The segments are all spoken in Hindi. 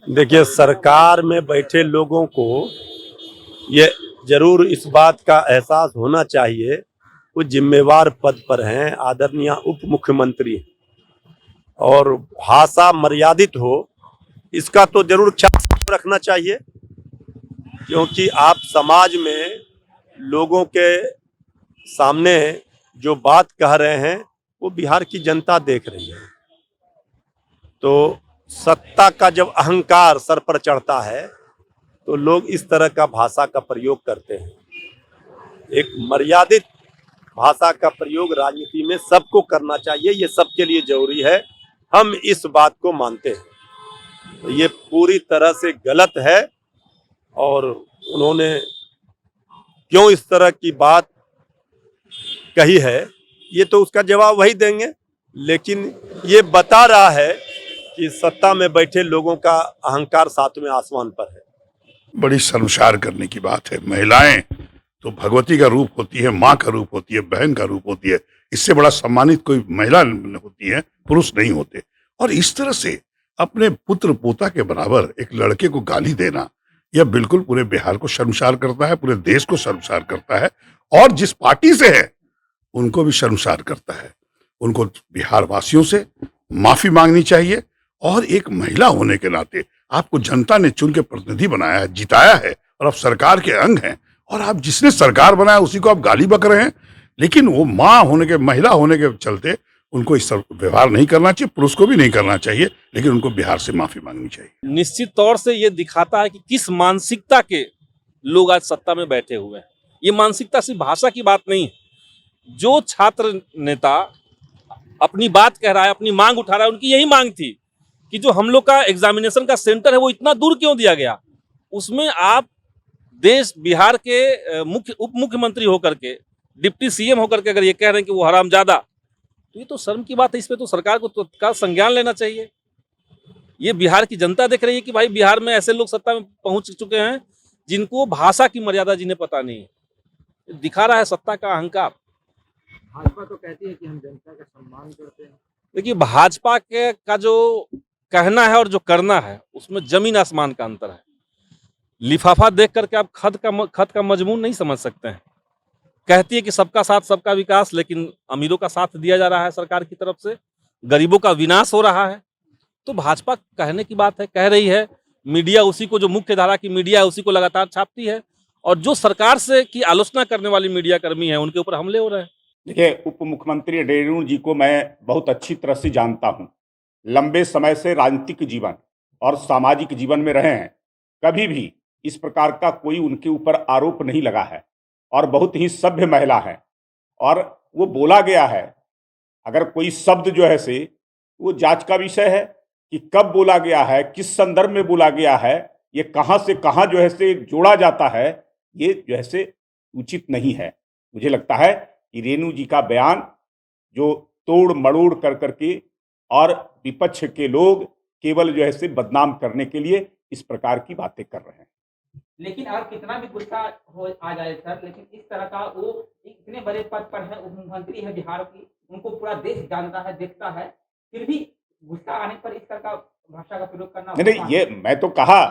देखिए, सरकार में बैठे लोगों को ये जरूर इस बात का एहसास होना चाहिए, वो जिम्मेवार पद पर हैं, आदरणीय उप मुख्यमंत्री हैं, और भाषा मर्यादित हो इसका तो जरूर ख्याल रखना चाहिए, क्योंकि आप समाज में लोगों के सामने जो बात कह रहे हैं वो बिहार की जनता देख रही है। तो सत्ता का जब अहंकार सर पर चढ़ता है तो लोग इस तरह का भाषा का प्रयोग करते हैं। एक मर्यादित भाषा का प्रयोग राजनीति में सबको करना चाहिए, ये सबके लिए जरूरी है। हम इस बात को मानते हैं। तो ये पूरी तरह से गलत है, और उन्होंने क्यों इस तरह की बात कही है ये तो उसका जवाब वही देंगे, लेकिन ये बता रहा है कि सत्ता में बैठे लोगों का अहंकार सातवें आसमान पर है। बड़ी शर्मसार करने की बात है। महिलाएं तो भगवती का रूप होती है, माँ का रूप होती है, बहन का रूप होती है। इससे बड़ा सम्मानित कोई महिला होती है, पुरुष नहीं होते। और इस तरह से अपने पुत्र पोता के बराबर एक लड़के को गाली देना, यह बिल्कुल पूरे बिहार को शर्मसार करता है, पूरे देश को शर्मसार करता है, और जिस पार्टी से है उनको भी शर्मसार करता है। उनको बिहार वासियों से माफी मांगनी चाहिए, और एक महिला होने के नाते आपको जनता ने चुन के प्रतिनिधि बनाया है, जिताया है, और आप सरकार के अंग हैं, और आप जिसने सरकार बनाया उसी को आप गाली बक रहे हैं। लेकिन वो माँ होने के, महिला होने के चलते उनको इस व्यवहार नहीं करना चाहिए, पुरुष को भी नहीं करना चाहिए, लेकिन उनको बिहार से माफी मांगनी चाहिए। निश्चित तौर से ये दिखाता है कि किस मानसिकता के लोग आज सत्ता में बैठे हुए हैं। ये मानसिकता सिर्फ भाषा की बात नहीं है। जो छात्र नेता अपनी बात कह रहा है, अपनी मांग उठा रहा है, उनकी यही मांग थी कि जो हम लोग का एग्जामिनेशन का सेंटर है वो इतना दूर क्यों दिया गया। उसमें आप देश बिहार के मुख्य उप मुख्यमंत्री होकर के, डिप्टी सीएम होकर के अगर ये कह रहे हैं कि वो हरामजादा, तो ये तो शर्म की बात है। इस पे तो सरकार को तत्काल संज्ञान लेना चाहिए। ये बिहार की जनता देख रही है कि भाई बिहार में ऐसे लोग सत्ता में पहुंच चुके हैं जिनको भाषा की मर्यादा जिन्हें पता नहीं है। दिखा रहा है सत्ता का अहंकार। भाजपा तो कहती है कि हम जनता का सम्मान करते हैं। देखिए, भाजपा के का जो कहना है और जो करना है उसमें जमीन आसमान का अंतर है। लिफाफा देख करके आप खत का मजमून नहीं समझ सकते हैं। कहती है कि सबका साथ सबका विकास, लेकिन अमीरों का साथ दिया जा रहा है सरकार की तरफ से, गरीबों का विनाश हो रहा है। तो भाजपा कहने की बात है, कह रही है। मीडिया उसी को, जो मुख्य धारा की मीडिया है उसी को लगातार छापती है, और जो सरकार से की आलोचना करने वाली मीडिया कर्मी है उनके ऊपर हमले हो रहे हैं। देखिए, उप मुख्यमंत्री रेणु जी को मैं बहुत अच्छी तरह से जानता हूं। लंबे समय से राजनीतिक जीवन और सामाजिक जीवन में रहे हैं। कभी भी इस प्रकार का कोई उनके ऊपर आरोप नहीं लगा है, और बहुत ही सभ्य महिला है। और वो बोला गया है, अगर कोई शब्द जो है से वो जांच का विषय है कि कब बोला गया है, किस संदर्भ में बोला गया है, ये कहाँ से कहाँ जो है से जोड़ा जाता है, ये जो है से उचित नहीं है। मुझे लगता है कि रेणु जी का बयान जो तोड़ मड़ोड़ कर करके और विपक्ष के लोग केवल जो है से बदनाम करने के लिए इस प्रकार की बातें कर रहे हैं। लेकिन अगर कितना भी गुस्सा हो आ जाए सर, लेकिन इस तरह का वो इतने बड़े पद पर है, उप मुख्यमंत्री है बिहार की, उनको पूरा देश जानता है, देखता है, फिर भी गुस्सा आने पर इस तरह का भाषा का प्रयोग करना नहीं, ये मैं तो कहा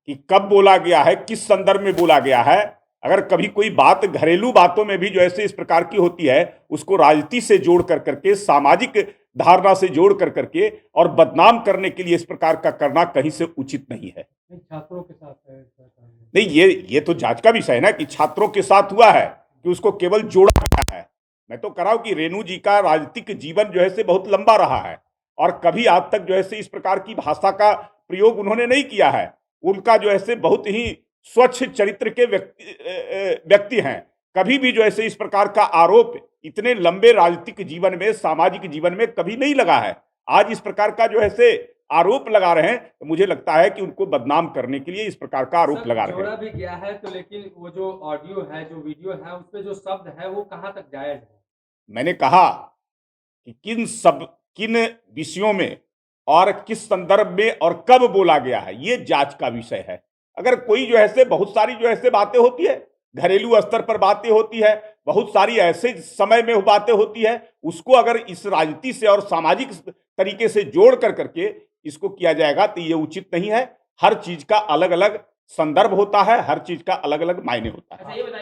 कि कब बोला गया है, किस संदर्भ में बोला गया है। अगर कभी कोई बात घरेलू बातों में भी जो ऐसे इस प्रकार की होती है, उसको राजनीति से जोड़ कर करके, सामाजिक धारणा से जोड़ कर करके और बदनाम करने के लिए इस प्रकार का करना कहीं से उचित नहीं है। छात्रों के साथ है। नहीं, ये तो जांच का विषय है ना कि छात्रों के साथ हुआ है कि उसको केवल जोड़ा गया है। मैं तो कह रहा हूं कि रेणु जी का राजनीतिक जीवन जो है से बहुत लंबा रहा है, और कभी आज तक जो है से इस प्रकार की भाषा का प्रयोग उन्होंने नहीं किया है। उनका जो है से बहुत ही स्वच्छ चरित्र के व्यक्ति हैं। कभी भी जो है इस प्रकार का आरोप इतने लंबे राजनीतिक जीवन में, सामाजिक जीवन में कभी नहीं लगा है। आज इस प्रकार का जो है से आरोप लगा रहे हैं, तो मुझे लगता है कि उनको बदनाम करने के लिए इस प्रकार का आरोप लगा रहे हैं। जोड़ा भी गया है तो, लेकिन वो जो ऑडियो है, जो वीडियो है, उसपे जो शब्द है वो कहाँ तक जायज है? मैंने कहा कि किन विषयों में और किस संदर्भ में और कब बोला गया है, ये जांच का विषय है। अगर कोई जो है से बहुत सारी जो है से बातें होती है, घरेलू स्तर पर बातें होती है, बहुत सारी ऐसे समय में बातें होती है, उसको अगर इस राजनीति से और सामाजिक तरीके से जोड़ कर करके इसको किया जाएगा तो ये उचित नहीं है। हर चीज का अलग अलग संदर्भ होता है, हर चीज का अलग अलग मायने होता है। अच्छा ये बताइए